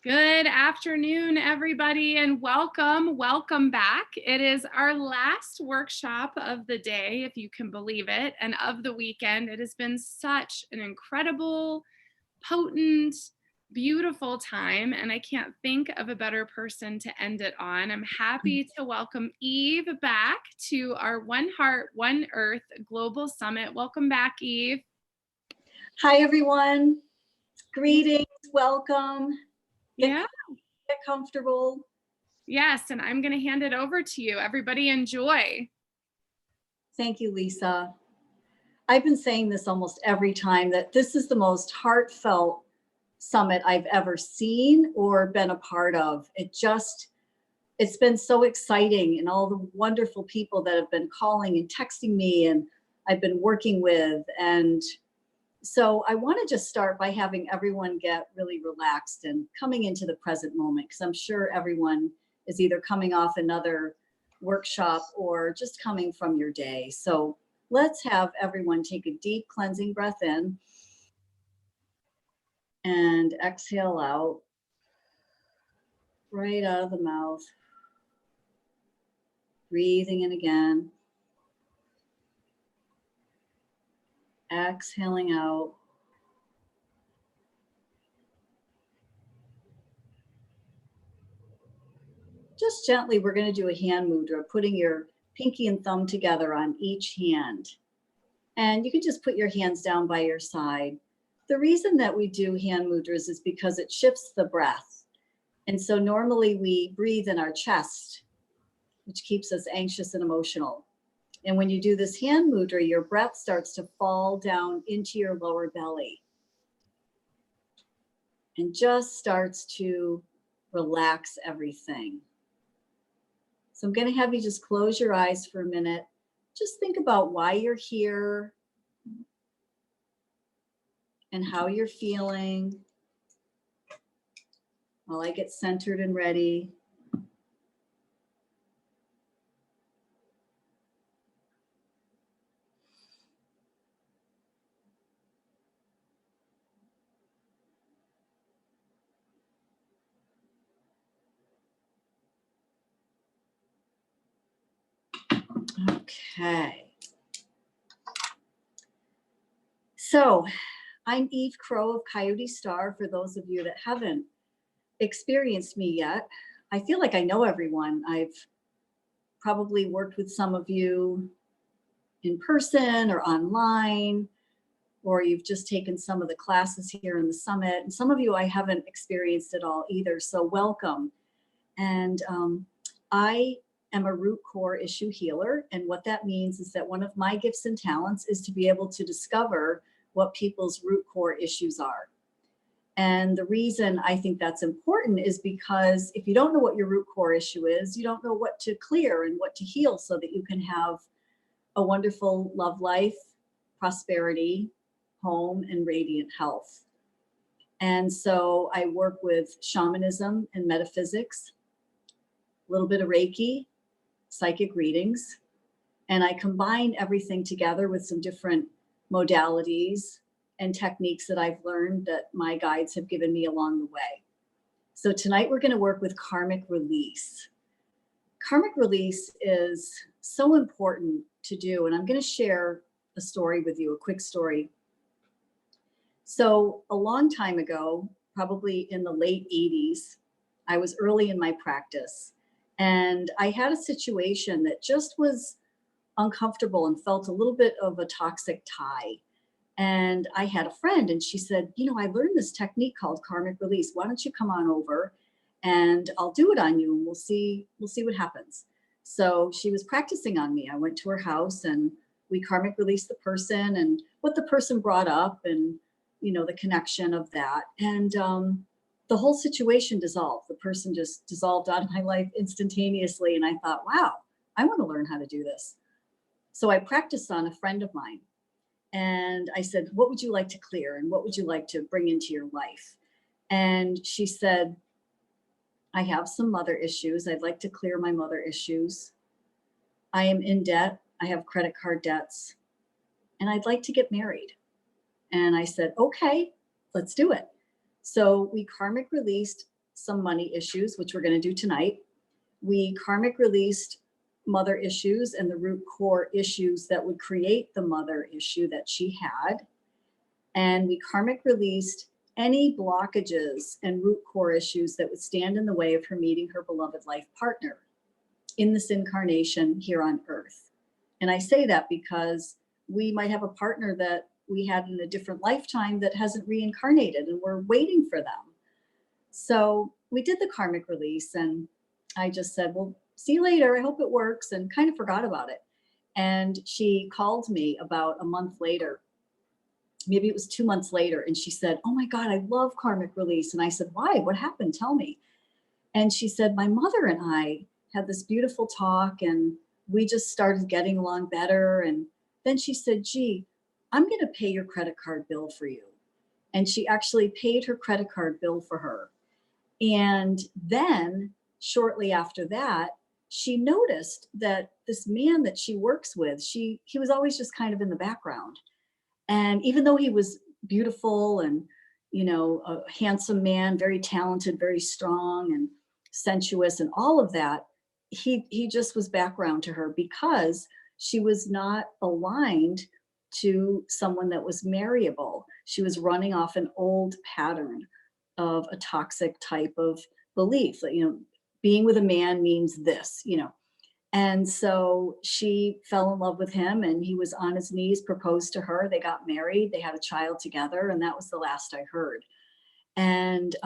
Good afternoon, everybody, and welcome back. It is our last workshop of the day, if you can believe it, and of the weekend. It has been such an incredible, potent, beautiful time, and I can't think of a better person to end it on. I'm happy to welcome Eve back to our One Heart, One Earth Global Summit. Welcome back, Eve. Hi, everyone. Greetings. Welcome. Get comfortable. Yes, and I'm going to hand it over to you. Everybody enjoy. Thank you, Lisa. I've been saying this almost every time that this is the most heartfelt summit I've ever seen or been a part of. It's been so exciting, and all the wonderful people that have been calling and texting me and I've been working with. And so I want to just start by having everyone get really relaxed and coming into the present moment, because I'm sure everyone is either coming off another workshop or just coming from your day. So let's have everyone take a deep cleansing breath in and exhale out right out of the mouth. Breathing in again. Exhaling out. Just gently, we're going to do a hand mudra, putting your pinky and thumb together on each hand. And you can just put your hands down by your side. The reason that we do hand mudras is because it shifts the breath. And so normally we breathe in our chest, which keeps us anxious and emotional. And when you do this hand mudra, your breath starts to fall down into your lower belly and just starts to relax everything. So I'm going to have you just close your eyes for a minute. Just think about why you're here and how you're feeling while I get centered and ready. Okay. So I'm Eve Crowe of Coyote Star. For those of you that haven't experienced me yet, I feel like I know everyone. I've probably worked with some of you in person or online, or you've just taken some of the classes here in the summit. And some of you I haven't experienced at all either. So welcome. And I am a root core issue healer. And what that means is that one of my gifts and talents is to be able to discover what people's root core issues are. And the reason I think that's important is because if you don't know what your root core issue is, you don't know what to clear and what to heal so that you can have a wonderful love life, prosperity, home, and radiant health. And so I work with shamanism and metaphysics, a little bit of Reiki, psychic readings, and I combine everything together with some different modalities and techniques that I've learned that my guides have given me along the way. So tonight we're going to work with karmic release. Karmic release is so important to do, and I'm going to share a story with you, a quick story. So a long time ago, probably in the late 80s, I was early in my practice, and I had a situation that just was uncomfortable and felt a little bit of a toxic tie. And I had a friend, and she said, you know, I learned this technique called karmic release. Why don't you come on over and I'll do it on you, and we'll see what happens. So she was practicing on me. I went to her house and we karmic released the person and what the person brought up, and you know, the connection of that. And the whole situation dissolved. The person just dissolved out of my life instantaneously. And I thought, wow, I want to learn how to do this. So I practiced on a friend of mine. And I said, what would you like to clear? And what would you like to bring into your life? And she said, I have some mother issues. I'd like to clear my mother issues. I am in debt. I have credit card debts. And I'd like to get married. And I said, okay, let's do it. So we karmic released some money issues, which we're going to do tonight. We karmic released mother issues and the root core issues that would create the mother issue that she had. And we karmic released any blockages and root core issues that would stand in the way of her meeting her beloved life partner in this incarnation here on earth. And I say that because we might have a partner that we had in a different lifetime that hasn't reincarnated and we're waiting for them. So we did the karmic release and I just said, well, see you later. I hope it works, and kind of forgot about it. And she called me about a month later. Maybe it was 2 months later. And she said, oh my God, I love karmic release. And I said, why? What happened? Tell me. And she said, my mother and I had this beautiful talk and we just started getting along better. And then she said, gee, I'm going to pay your credit card bill for you. And she actually paid her credit card bill for her. And then shortly after that, she noticed that this man that she works with, he was always just kind of in the background. And even though he was beautiful and, a handsome man, very talented, very strong and sensuous and all of that, he just was background to her because she was not aligned to someone that was marryable. She was running off an old pattern of a toxic type of belief that, being with a man means this. And so she fell in love with him and he was on his knees, proposed to her. They got married, they had a child together, and that was the last I heard. And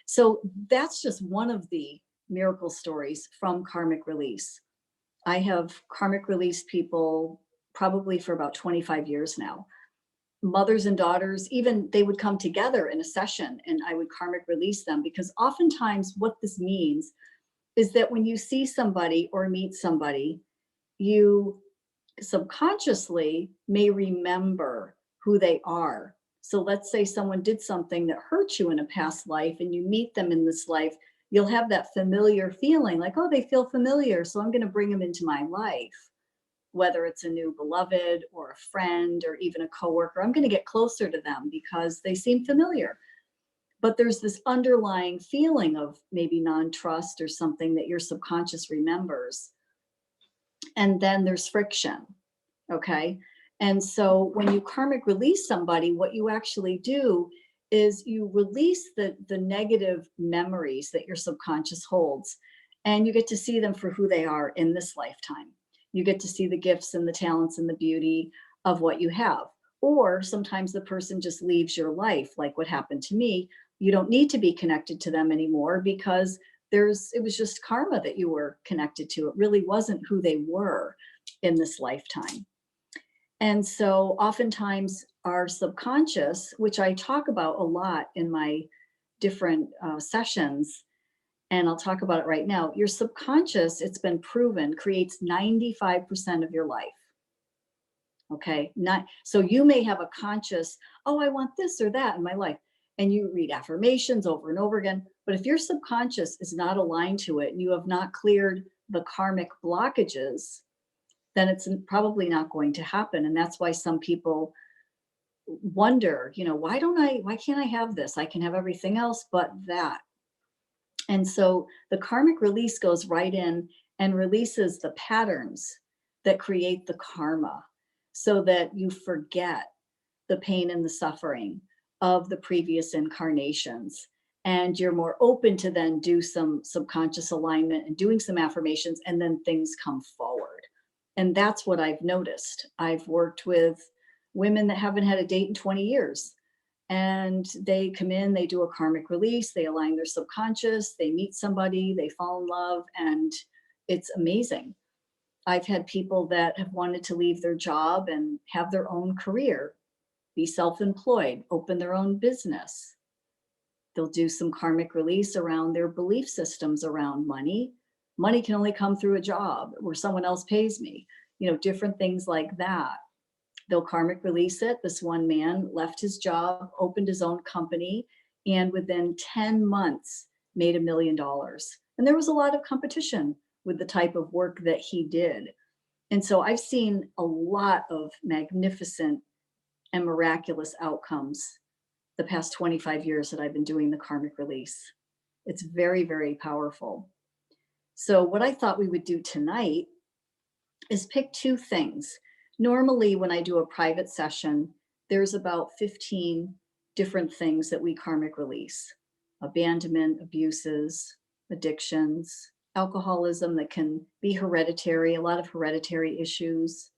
so that's just one of the miracle stories from karmic release. I have karmic released people probably for about 25 years now. Mothers and daughters, even they would come together in a session and I would karmic release them, because oftentimes what this means is that when you see somebody or meet somebody, you subconsciously may remember who they are. So let's say someone did something that hurt you in a past life and you meet them in this life, you'll have that familiar feeling like, oh, they feel familiar, so I'm going to bring them into my life. Whether it's a new beloved or a friend or even a coworker, I'm going to get closer to them because they seem familiar. But there's this underlying feeling of maybe non-trust or something that your subconscious remembers. And then there's friction. Okay. And so when you karmic release somebody, what you actually do is you release the negative memories that your subconscious holds, and you get to see them for who they are in this lifetime. You get to see the gifts and the talents and the beauty of what you have. Or sometimes the person just leaves your life, like what happened to me. You don't need to be connected to them anymore because it was just karma that you were connected to. It really wasn't who they were in this lifetime. And so oftentimes our subconscious, which I talk about a lot in my different sessions, and I'll talk about it right now. Your subconscious, it's been proven, creates 95% of your life. Okay. So you may have a conscious, oh, I want this or that in my life. And you read affirmations over and over again. But if your subconscious is not aligned to it and you have not cleared the karmic blockages, then it's probably not going to happen. And that's why some people wonder, why can't I have this? I can have everything else but that. And so the karmic release goes right in and releases the patterns that create the karma so that you forget the pain and the suffering of the previous incarnations. And you're more open to then do some subconscious alignment and doing some affirmations, and then things come forward. And that's what I've noticed. I've worked with women that haven't had a date in 20 years. And they come in, they do a karmic release, they align their subconscious, they meet somebody, they fall in love, and it's amazing. I've had people that have wanted to leave their job and have their own career, be self-employed, open their own business. They'll do some karmic release around their belief systems around money. Money can only come through a job where someone else pays me, different things like that. They'll karmic release it. This one man left his job, opened his own company, and within 10 months made $1 million. And there was a lot of competition with the type of work that he did. And so I've seen a lot of magnificent and miraculous outcomes the past 25 years that I've been doing the karmic release. It's very, very powerful. So what I thought we would do tonight is pick two things. Normally, when I do a private session, there's about 15 different things that we karmic release: abandonment, abuses, addictions, alcoholism that can be hereditary, a lot of hereditary issues,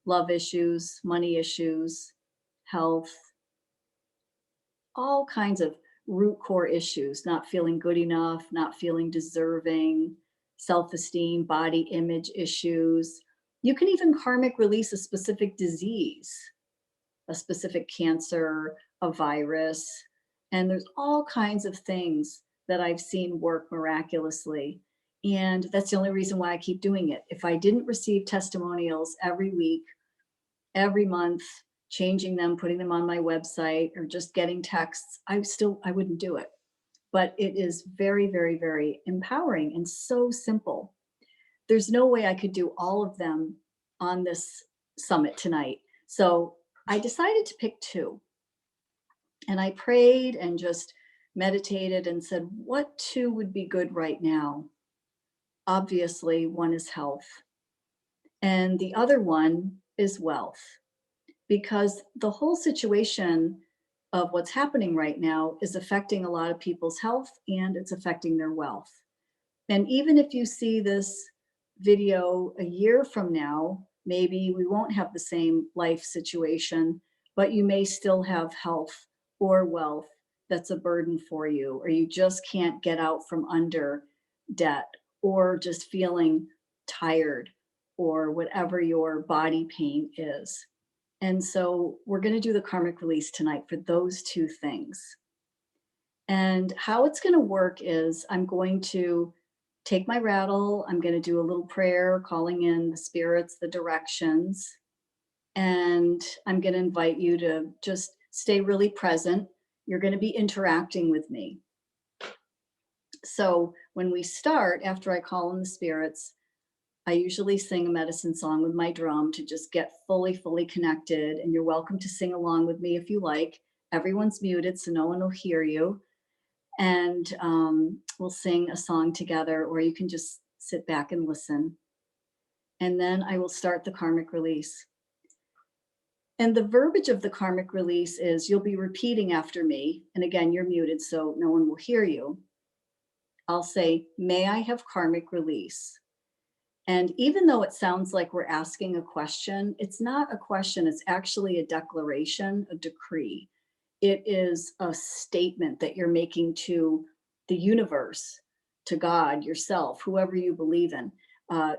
love issues, money issues, health, all kinds of root core issues: not feeling good enough, not feeling deserving, self esteem, body image issues. You can even karmic release a specific disease, a specific cancer, a virus. And there's all kinds of things that I've seen work miraculously. And that's the only reason why I keep doing it. If I didn't receive testimonials every week, every month, changing them, putting them on my website, or just getting texts, I wouldn't do it. But it is very, very, very empowering and so simple. There's no way I could do all of them on this summit tonight. So I decided to pick two. And I prayed and just meditated and said, what two would be good right now? Obviously, one is health, and the other one is wealth, because the whole situation of what's happening right now is affecting a lot of people's health, and it's affecting their wealth. And even if you see this video a year from now, maybe we won't have the same life situation, but you may still have health or wealth that's a burden for you, or you just can't get out from under debt, or just feeling tired, or whatever your body pain is. And so we're going to do the karmic release tonight for those two things. And how it's going to work is I'm going to take my rattle, I'm going to do a little prayer calling in the spirits, the directions, and I'm going to invite you to just stay really present. You're going to be interacting with me. So when we start, after I call in the spirits, I usually sing a medicine song with my drum to just get fully, fully connected. And you're welcome to sing along with me if you like. Everyone's muted, so no one will hear you. And we'll sing a song together, or you can just sit back and listen. And then I will start the karmic release. And the verbiage of the karmic release is you'll be repeating after me. And again, you're muted, so no one will hear you. I'll say, may I have karmic release? And even though it sounds like we're asking a question, it's not a question. It's actually a declaration, a decree. It is a statement that you're making to the universe, to God, yourself, whoever you believe in,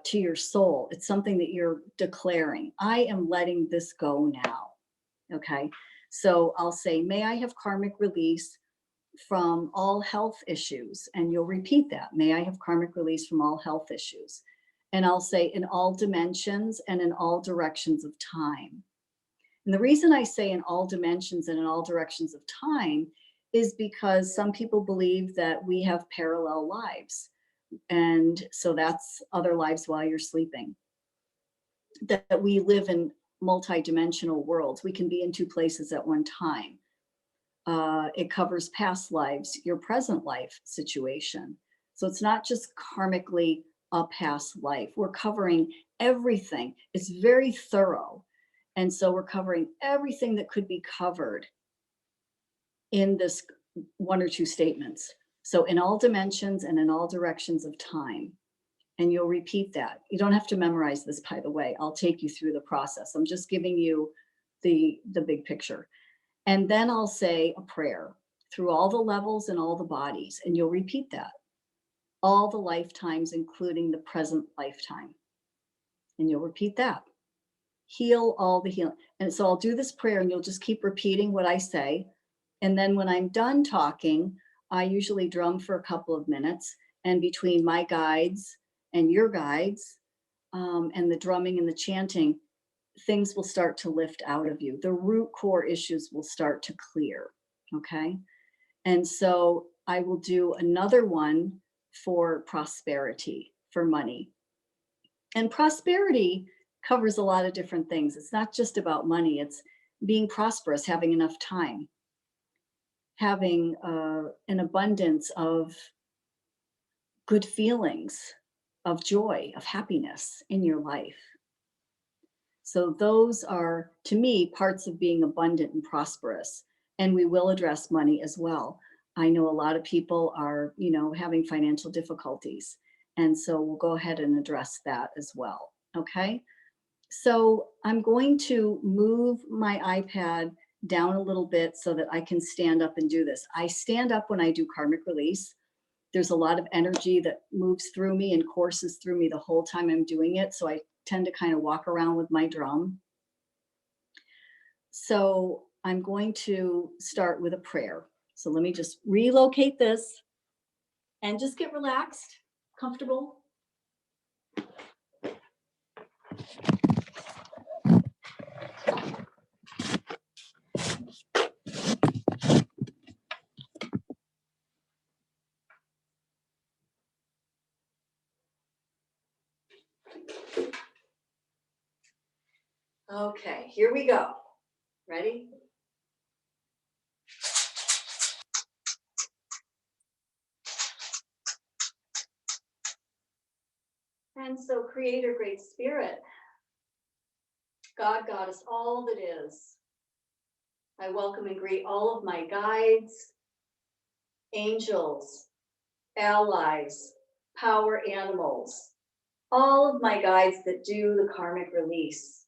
to your soul. It's something that you're declaring. I am letting this go now. Okay. So I'll say, may I have karmic release from all health issues? And you'll repeat that. May I have karmic release from all health issues? And I'll say, in all dimensions and in all directions of time. And the reason I say in all dimensions and in all directions of time is because some people believe that we have parallel lives. And so that's other lives while you're sleeping. That we live in multidimensional worlds. We can be in two places at one time. It covers past lives, your present life situation. So it's not just karmically a past life. We're covering everything. It's very thorough. And so we're covering everything that could be covered in this one or two statements. So in all dimensions and in all directions of time. And you'll repeat that. You don't have to memorize this, by the way. I'll take you through the process. I'm just giving you the big picture. And then I'll say a prayer through all the levels and all the bodies. And you'll repeat that. All the lifetimes, including the present lifetime. And you'll repeat that. Heal all the healing. And so I'll do this prayer and you'll just keep repeating what I say. And then when I'm done talking, I usually drum for a couple of minutes. And between my guides and your guides, and the drumming and the chanting, things will start to lift out of you. The root core issues will start to clear. Okay. And so I will do another one for prosperity, for money. And prosperity covers a lot of different things. It's not just about money. It's being prosperous, having enough time. having an abundance of good feelings, of joy, of happiness in your life. So those are, to me, parts of being abundant and prosperous. And we will address money as well. I know a lot of people are, having financial difficulties. And so we'll go ahead and address that as well. Okay. So I'm going to move my iPad down a little bit so that I can stand up and do this. I stand up when I do karmic release. There's a lot of energy that moves through me and courses through me the whole time I'm doing it. So I tend to kind of walk around with my drum. So I'm going to start with a prayer. So let me just relocate this and just get relaxed, comfortable. Okay, here we go. Ready? And so, Creator, Great Spirit, God, Goddess, all that is, I welcome and greet all of my guides, angels, allies, power animals, all of my guides that do the karmic release.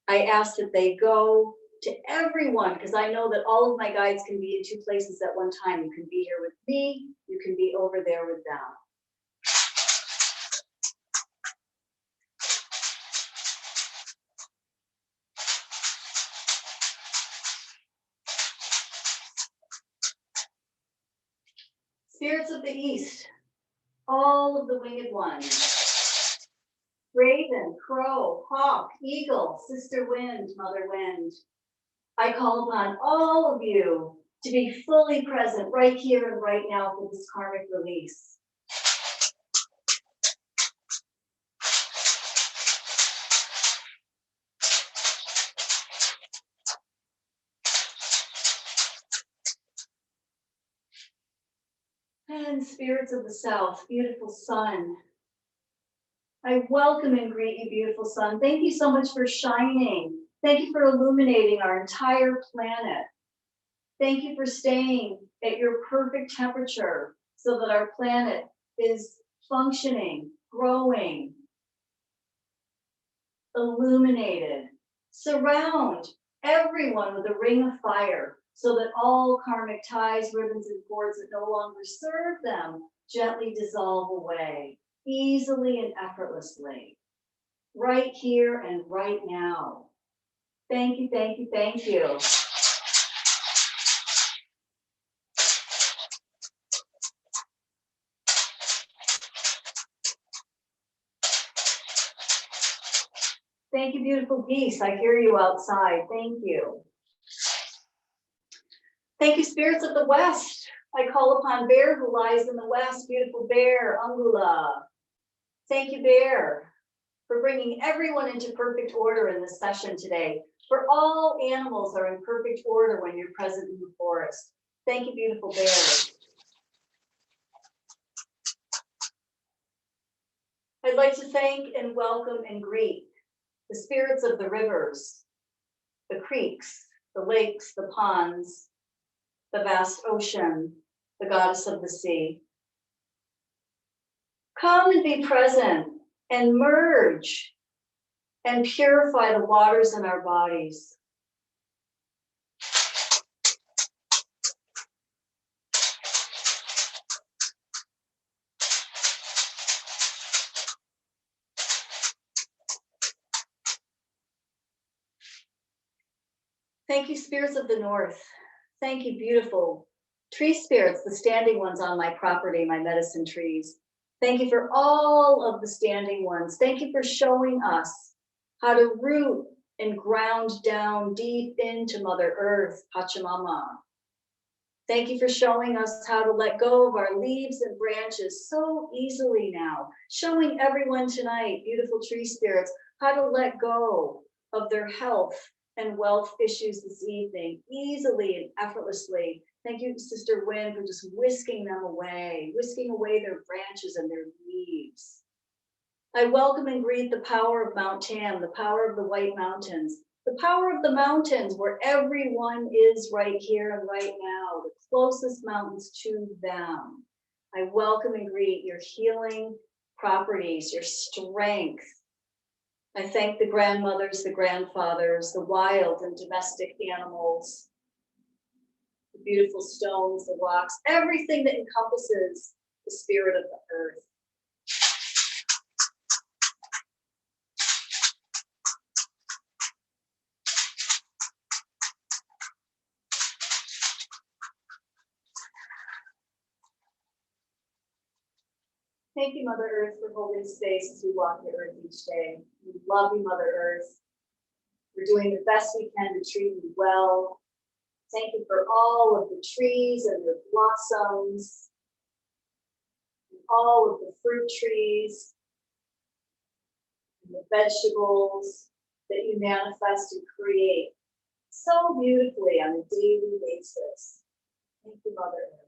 I ask that they go to everyone, because I know that all of my guides can be in two places at one time. You can be here with me, you can be over there with them. Spirits of the East, all of the winged ones, Raven, Crow, Hawk, Eagle, Sister Wind, Mother Wind, I call upon all of you to be fully present right here and right now for this karmic release. And spirits of the South, beautiful sun, I welcome and greet you, beautiful sun. Thank you so much for shining. Thank you for illuminating our entire planet. Thank you for staying at your perfect temperature so that our planet is functioning, growing, illuminated. Surround everyone with a ring of fire so that all karmic ties, ribbons, and cords that no longer serve them gently dissolve away, easily and effortlessly, right here and right now. Thank you, thank you, thank you. Thank you, beautiful geese. I hear you outside. Thank you. Thank you, spirits of the West. I call upon Bear who lies in the West. Beautiful Bear, Angula. Thank you, Bear, for bringing everyone into perfect order in this session today. For all animals are in perfect order when you're present in the forest. Thank you, beautiful Bear. I'd like to thank and welcome and greet the spirits of the rivers, the creeks, the lakes, the ponds, the vast ocean, the goddess of the sea. Come and be present and merge and purify the waters in our bodies. Thank you, spirits of the north. Thank you, beautiful tree spirits, the standing ones on my property, my medicine trees. Thank you for all of the standing ones. Thank you for showing us how to root and ground down deep into Mother Earth, Pachamama. Thank you for showing us how to let go of our leaves and branches so easily now. Showing everyone tonight, beautiful tree spirits, how to let go of their health and wealth issues this evening, easily and effortlessly, Thank you, Sister Wynn, for just whisking them away, whisking away their branches and their leaves. I welcome and greet the power of Mount Tam, the power of the White Mountains, the power of the mountains where everyone is right here and right now, the closest mountains to them. I welcome and greet your healing properties, your strength. I thank the grandmothers, the grandfathers, the wild and domestic animals, the beautiful stones, the rocks, everything that encompasses the spirit of the earth. Thank you, Mother Earth, for holding space as we walk the earth each day. We love you, Mother Earth. We're doing the best we can to treat you well. Thank you for all of the trees and their blossoms, and all of the fruit trees, and the vegetables that you manifest and create so beautifully on a daily basis. Thank you, Mother Earth.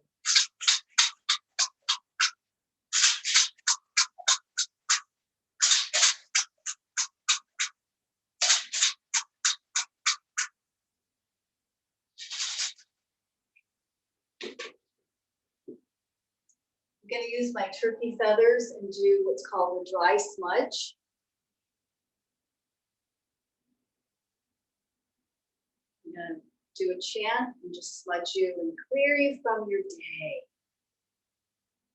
I'm going to use my turkey feathers and do what's called a dry smudge. I'm going to do a chant and just smudge you and clear you from your day.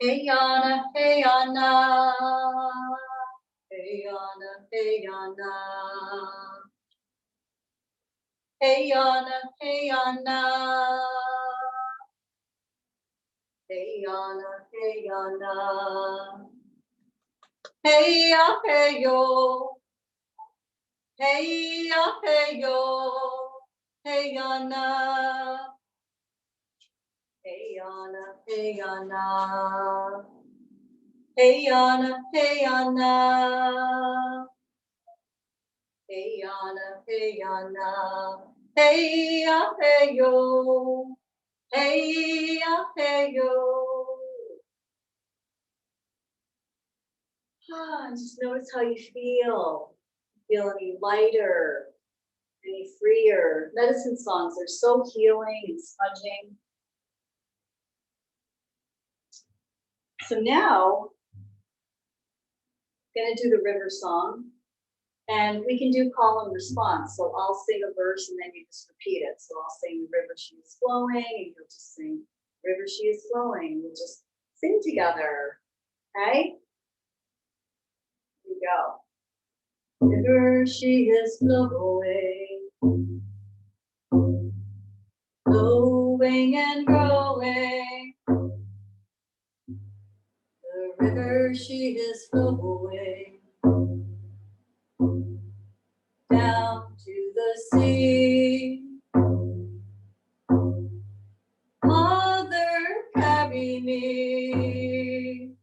Hey Yana, hey Yana, hey Yana, hey Yana, hey Yana, hey Yana, hey Yana, hey Yana, hey ya, hey yo, hey ya, hey yo, hey Yana, hey Yana, hey Yana. Hey Yana, hey Yana, hey Yana, hey Yana, hey ya, hey yo, hey ya, hey yo. And just notice how you feel. Feel any lighter, any freer. Medicine songs are so healing and smudging. So now, I'm gonna do the river song. And we can do call and response. So I'll sing a verse and then you just repeat it. So I'll sing river she is flowing and you'll just sing river she is flowing. We'll just sing together. Okay? Here we go. River she is flowing, flowing and growing. The river she is flowing down to the sea. Mother, carry me.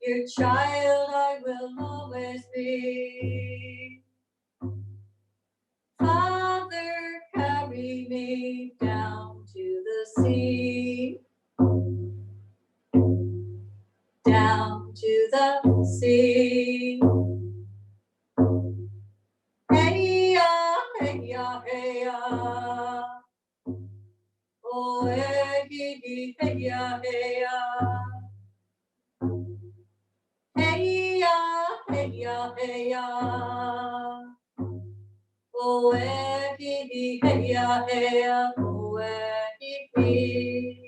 Your child I will always be. Father, carry me down to the sea. Down to the sea. Hey ya, hey ya, hey ya. Oh, hey, hey ya, hey ya. Hey ya, hey ya, hey ya. Oh, hey ya, hey ya. Oh, hey.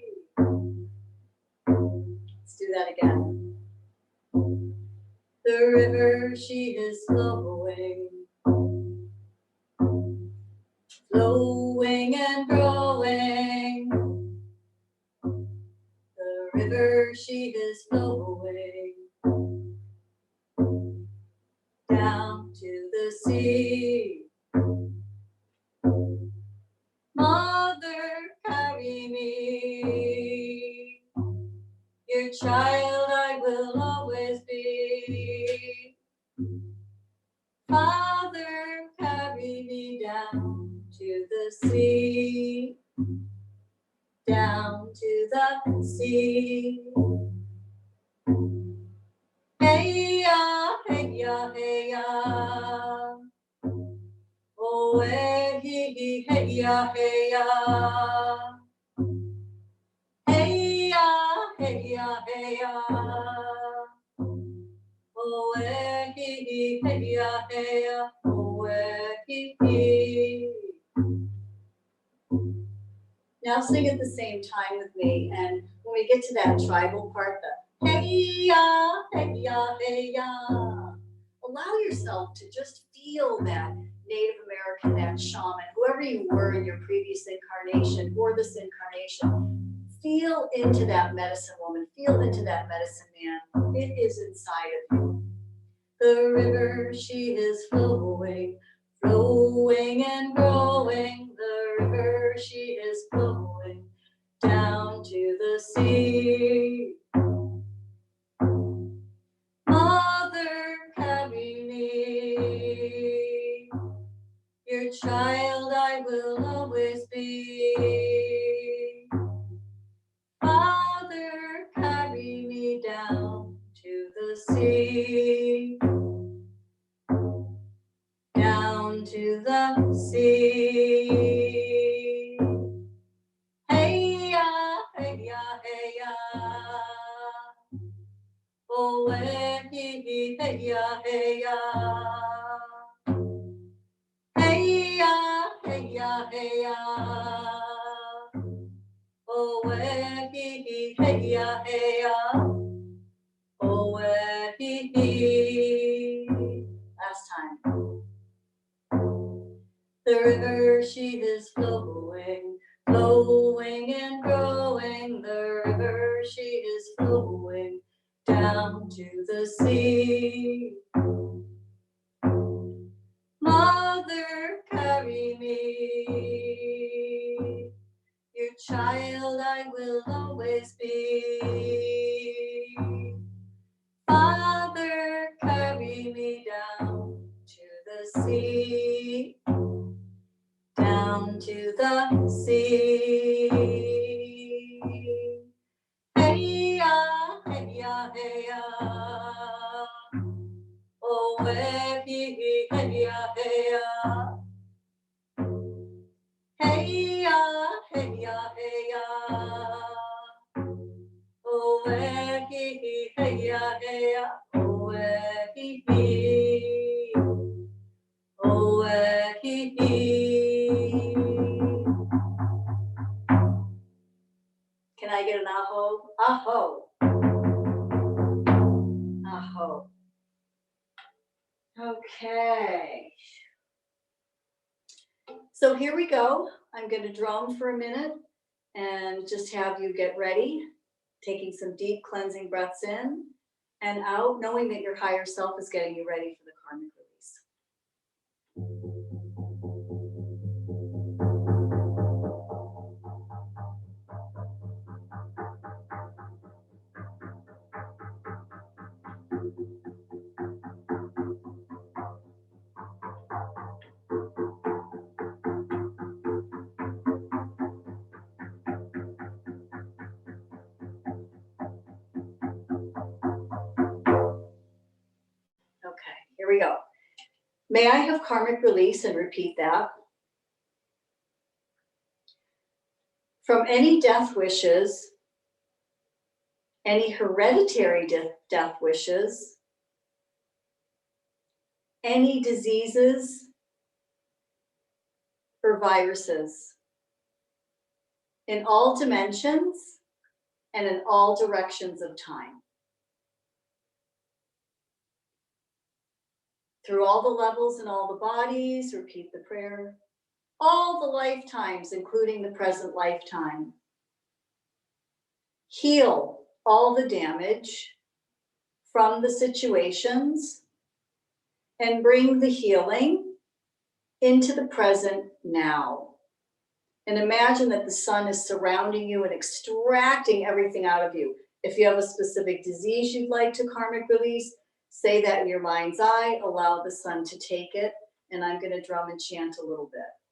Let's do that again. The river she is flowing, flowing and growing. The river she is flowing down to the sea. Mother, carry me. Your child I will always be. Father, carry me down to the sea. down to the sea. Hey ya, hey ya, hey ya. Oh, hey, hey ya, hey ya. Hey ya, hey ya, hey ya. Oh, hey, hey ya, hey ya. Oh, hey. Now sing at the same time with me, and when we get to that tribal part, the hey ya, hey ya, hey ya. Allow yourself to just feel that Native American, that shaman, whoever you were in your previous incarnation or this incarnation. Feel into that medicine woman, feel into that medicine man. It is inside of you. The river, she is flowing, flowing and growing. The river, she is flowing down to the sea. Mother, carry me. Your child I will always be. Father, carry me down to the sea. Down to the sea. Hey ya, hey ya, hey ya. Oh, hey, hey ya, hey ya. Hey ya, hey ya, hey ya. Oh, hey, hey ya, hey ya. Oh, hey. Last time. The river, she is flowing, flowing and growing. The river, she is flowing down to the sea. Mother, carry me. Your child I will always be. Father, carry me down to the sea. Down to the sea. Hey ya, hey ya, hey ya. Oh, hey, hey ya, hey ya. Hey ya, hey ya, hey ya. Oh, hey, hey ya, hey ya. Oh, hey. Oh, Can I get an aho? Aho. Aho. Okay. So here we go. I'm going to drum for a minute and just have you get ready, taking some deep cleansing breaths in and out, knowing that your higher self is getting you ready for the karmic release. Okay, here we go. May I have karmic release, and repeat that. From any death wishes, any hereditary death wishes, any diseases or viruses in all dimensions and in all directions of time. Through all the levels and all the bodies, repeat the prayer. All the lifetimes, including the present lifetime. Heal all the damage from the situations and bring the healing into the present now. And imagine that the sun is surrounding you and extracting everything out of you. If you have a specific disease you'd like to karmic release, say that in your mind's eye, allow the sun to take it, and I'm going to drum and chant a little bit.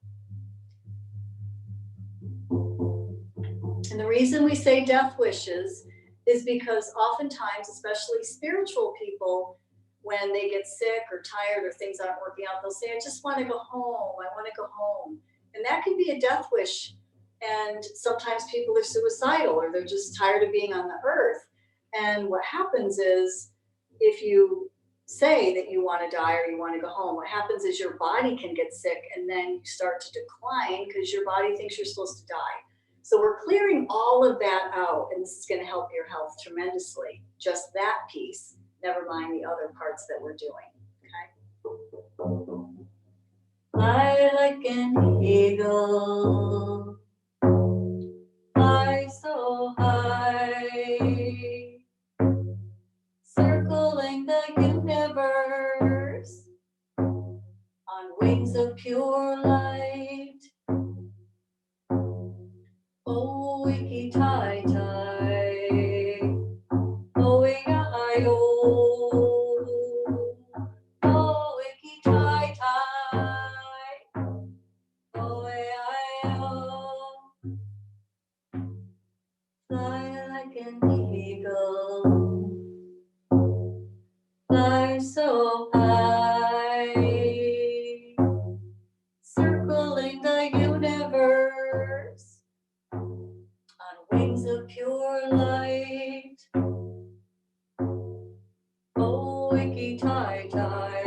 And the reason we say death wishes is because oftentimes, especially spiritual people, when they get sick or tired or things aren't working out, they'll say, I just want to go home. I want to go home. And that can be a death wish. And sometimes people are suicidal or they're just tired of being on the earth. And what happens is, if you say that you want to die or you want to go home, what happens is your body can get sick and then you start to decline because your body thinks you're supposed to die. So we're clearing all of that out, and this is going to help your health tremendously. Just that piece, never mind the other parts that we're doing. Okay. Fly like an eagle, fly so high, circling the universe on wings of pure light. Oh, wiki tai tai, oh, oh, wiki tai tai, oh, fly like an eagle, fly so high, circling the universe on wings of pure light. Oh, wiki tai tai,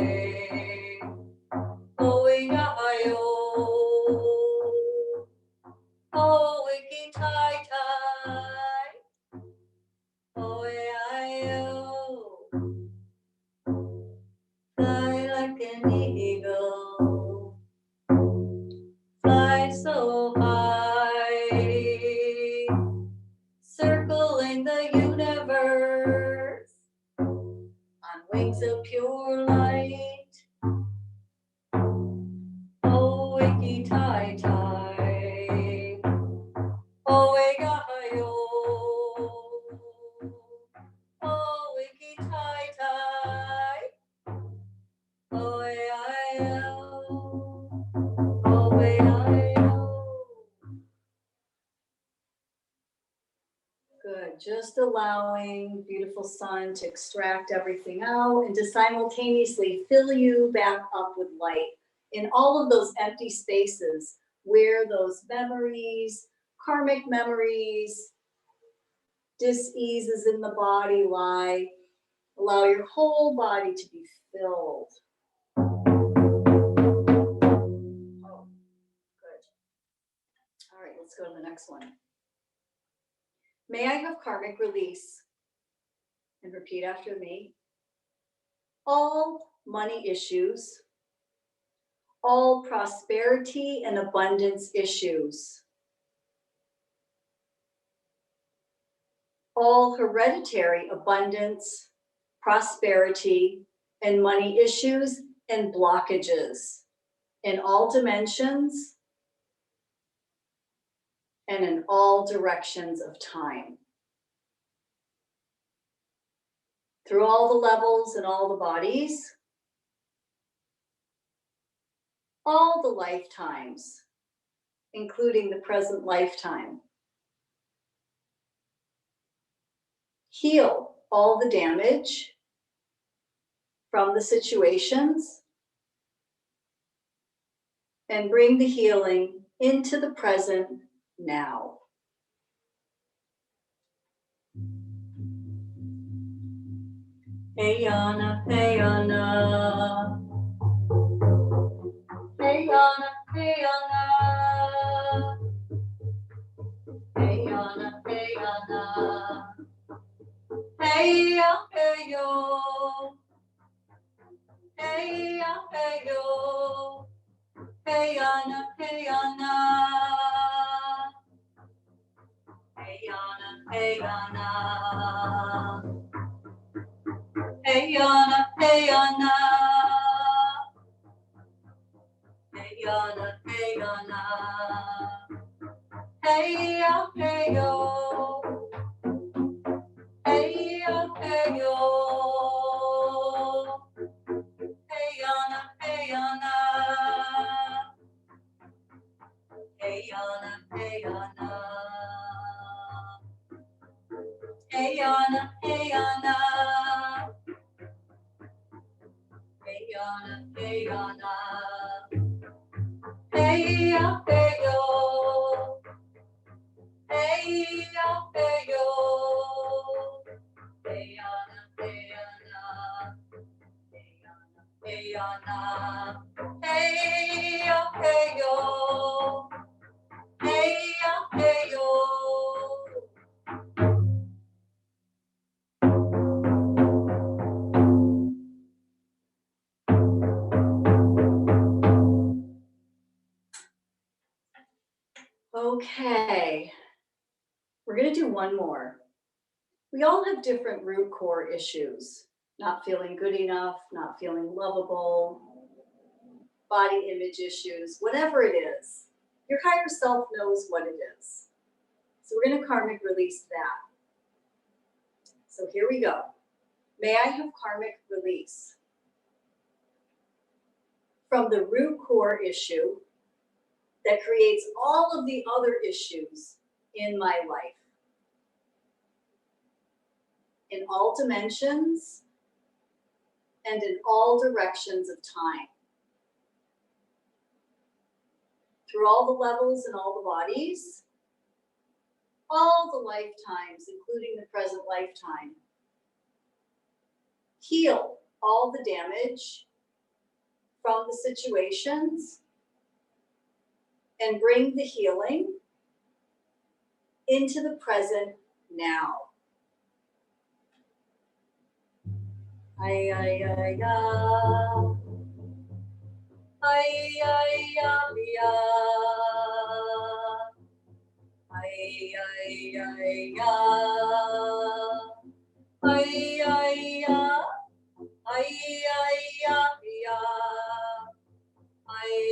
oh, oh, wiki tai tai, oh, fly like an eagle, fly so high, circling the universe on wings of pure light. Oh, wiki tai tai, oh, oh, wiki tai tai, oh, Good. Just allowing beautiful sun to extract everything out and to simultaneously fill you back up with light in all of those empty spaces where those memories, karmic memories, dis-eases in the body lie. Allow your whole body to be filled. Oh, good. All right, let's go to the next one. May I have karmic release? And repeat after me. All money issues, all prosperity and abundance issues, all hereditary abundance, prosperity, and money issues and blockages in all dimensions and in all directions of time. Through all the levels and all the bodies, all the lifetimes, including the present lifetime. Heal all the damage from the situations and bring the healing into the present now. Hey Yana, hey Yana, hey Yana, hey Yana, hey Yana, hey Yana, hey ya, hey yo, hey ya, hey yo, hey Yana, hey Yana, hey Yana, hey Yana, hey Yana, hey Yana, hey Yana, hey Yana, hey ya, hey yo, hey ya, hey yo, hey Yana, hey Yana, hey Yana, hey Yana. Ayana, Ayana. Ayana, Ayana. Heya, heyo. Heya, heyo. Ayana, Ayana. Ayana, heya, heyo. Heya, heyo. Okay, we're going to do one more. We all have different root core issues. Not feeling good enough, not feeling lovable, body image issues, whatever it is. Your higher self knows what it is. So we're going to karmic release that. So here we go. May I have karmic release from the root core issue that creates all of the other issues in my life, in all dimensions and in all directions of time, through all the levels and all the bodies, all the lifetimes, including the present lifetime. Heal all the damage from the situations and bring the healing into the present now. Ay, ay, ay, ay. Ay, ay, ay, ay, ay, ay, ay, ay, ay. Ay, ay, ay, ay, ay,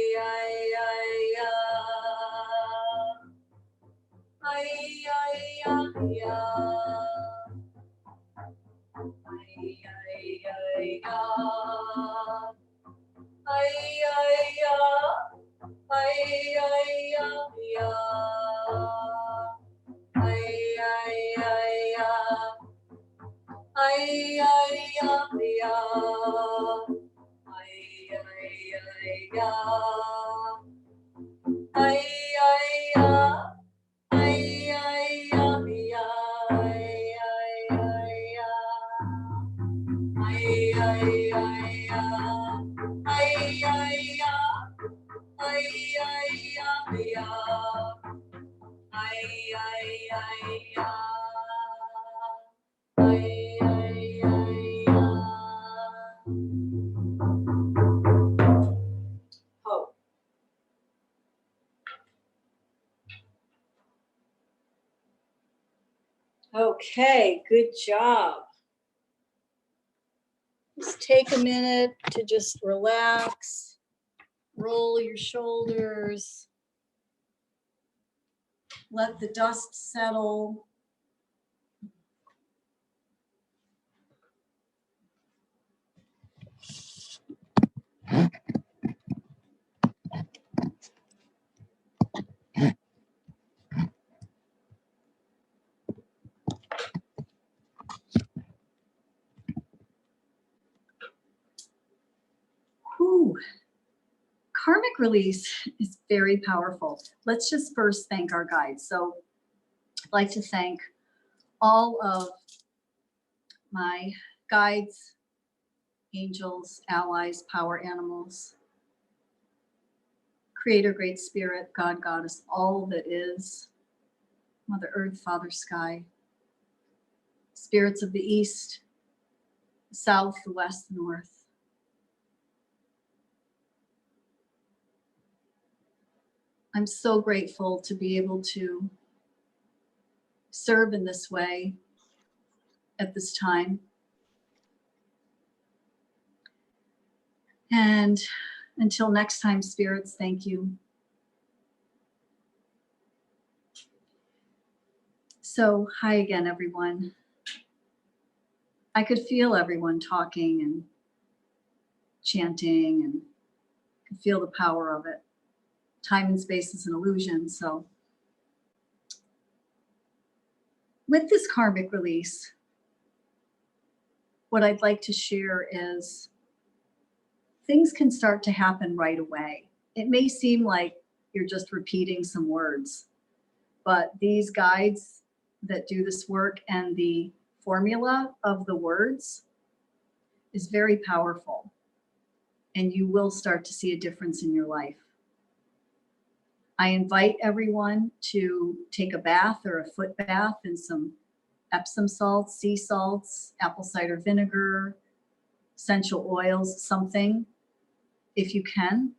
ay, ay, ay, ay, Hope. Okay, good job. Just take a minute to just relax, roll your shoulders, let the dust settle. Whew. Karmic release is very powerful. Let's just first thank our guides. So I'd like to thank all of my guides, angels, allies, power animals, Creator, Great Spirit, God, Goddess, all that is, Mother Earth, Father Sky, spirits of the East, the South, the West, the North. I'm so grateful to be able to serve in this way at this time. And until next time, spirits, thank you. So, hi again, everyone. I could feel everyone talking and chanting and could feel the power of it. Time and space is an illusion. So with this karmic release, what I'd like to share is things can start to happen right away. It may seem like you're just repeating some words, but these guides that do this work and the formula of the words is very powerful, and you will start to see a difference in your life. I invite everyone to take a bath or a foot bath in some Epsom salts, sea salts, apple cider vinegar, essential oils, something, if you can,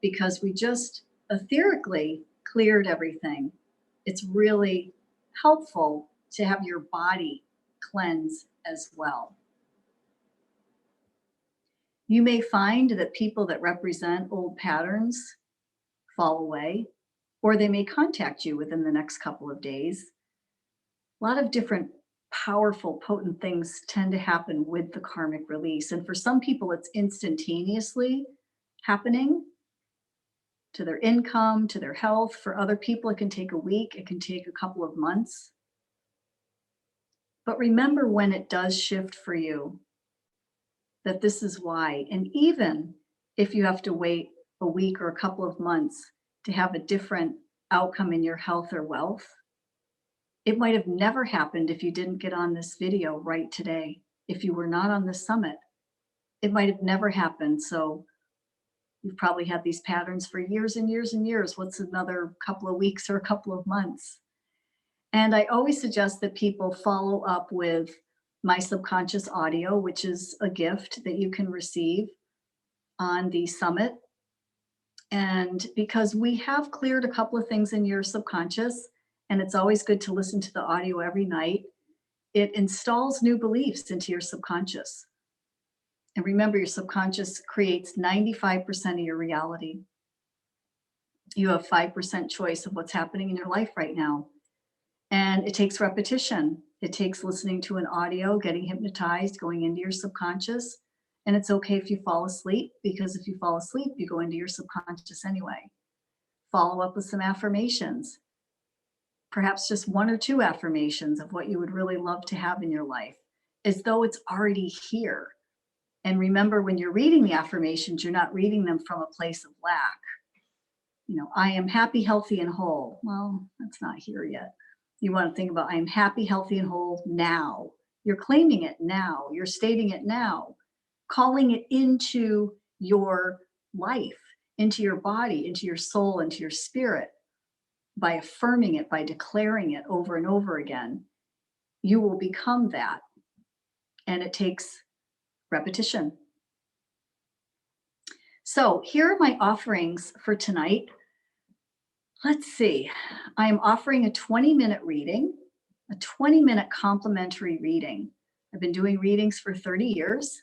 because we just etherically cleared everything. It's really helpful to have your body cleanse as well. You may find that people that represent old patterns fall away, or they may contact you within the next couple of days. A lot of different powerful, potent things tend to happen with the karmic release. And for some people, it's instantaneously happening to their income, to their health. For other people, it can take a week, it can take a couple of months. But remember when it does shift for you, that this is why. And even if you have to wait a week or a couple of months to have a different outcome in your health or wealth, it might have never happened if you didn't get on this video right today. If you were not on this summit, it might have never happened. So you've probably had these patterns for years and years and years. What's another couple of weeks or a couple of months? And I always suggest that people follow up with my subconscious audio, which is a gift that you can receive on the summit. And because we have cleared a couple of things in your subconscious, and it's always good to listen to the audio every night, it installs new beliefs into your subconscious. And remember, your subconscious creates 95% of your reality. You have 5% choice of what's happening in your life right now. And it takes repetition. It takes listening to an audio, getting hypnotized, going into your subconscious. And it's okay if you fall asleep, because if you fall asleep, you go into your subconscious anyway. Follow up with some affirmations, perhaps just one or two affirmations of what you would really love to have in your life, as though it's already here. And remember, when you're reading the affirmations, you're not reading them from a place of lack. You know, I am happy, healthy, and whole. Well, that's not here yet. You want to think about, I am happy, healthy, and whole now. You're claiming it now. You're stating it now, calling it into your life, into your body, into your soul, into your spirit. By affirming it, by declaring it over and over again, you will become that. And it takes repetition. So here are my offerings for tonight. Let's see. I'm offering a 20-minute reading, a 20-minute complimentary reading. I've been doing readings for 30 years,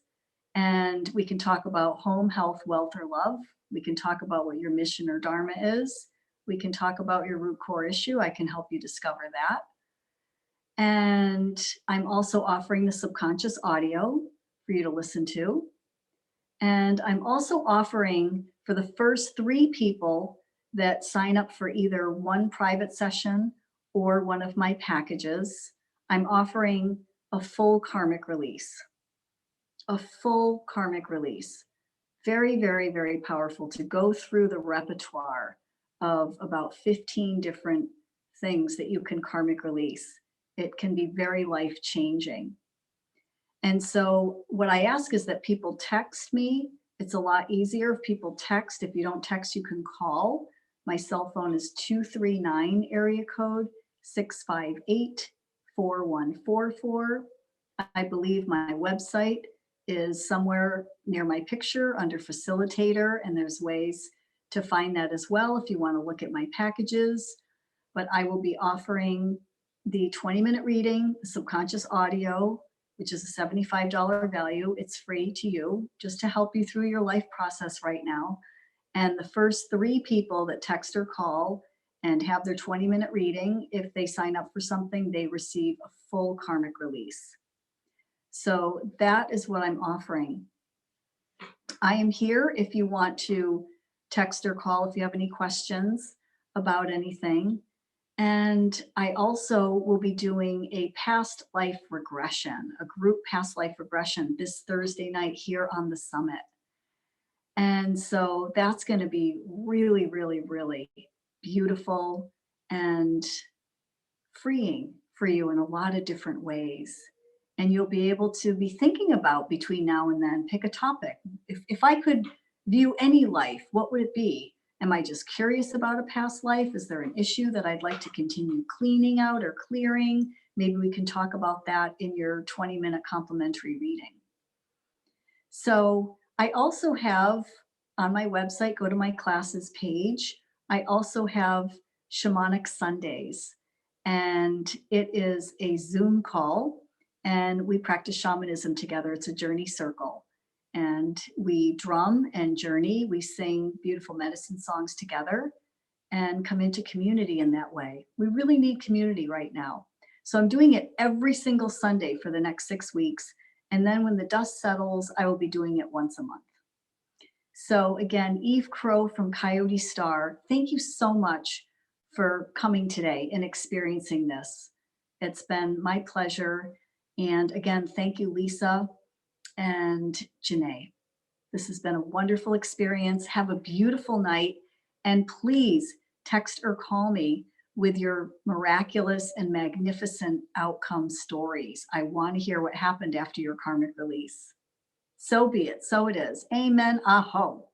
and we can talk about home, health, wealth, or love. We can talk about what your mission or dharma is. We can talk about your root core issue. I can help you discover that. And I'm also offering the subconscious audio for you to listen to. And I'm also offering, for the first 3 people that sign up for either one private session or one of my packages, I'm offering a full karmic release. A full karmic release. Very, very, very powerful to go through the repertoire of about 15 different things that you can karmic release. It can be very life-changing. And so what I ask is that people text me. It's a lot easier if people text. If you don't text, you can call. My cell phone is 239 area code 658-4144. I believe my website is somewhere near my picture under facilitator, and there's ways to find that as well if you want to look at my packages. But I will be offering the 20-minute reading, the subconscious audio, which is a $75 value. It's free to you, just to help you through your life process right now. And the first 3 people that text or call and have their 20-minute reading, if they sign up for something, they receive a full karmic release. So that is what I'm offering. I am here if you want to text or call if you have any questions about anything. And I also will be doing a past life regression, a group past life regression this Thursday night here on the summit. And so that's going to be really, really, really beautiful and freeing for you in a lot of different ways. And you'll be able to be thinking about between now and then, pick a topic. If I could view any life, what would it be? Am I just curious about a past life? Is there an issue that I'd like to continue cleaning out or clearing? Maybe we can talk about that in your 20-minute complimentary reading. So I also have on my website, go to my classes page. I also have Shamanic Sundays, and it is a Zoom call, and we practice shamanism together. It's a journey circle, and we drum and journey. We sing beautiful medicine songs together and come into community in that way. We really need community right now. So I'm doing it every single Sunday for the next 6 weeks. And then when the dust settles, I will be doing it once a month. So again, Eve Crowe from Coyote Star, thank you so much for coming today and experiencing this. It's been my pleasure. And again, thank you, Lisa and Janae. This has been a wonderful experience. Have a beautiful night. And please text or call me with your miraculous and magnificent outcome stories. I want to hear what happened after your karmic release. So be it. So it is. Amen. Aho.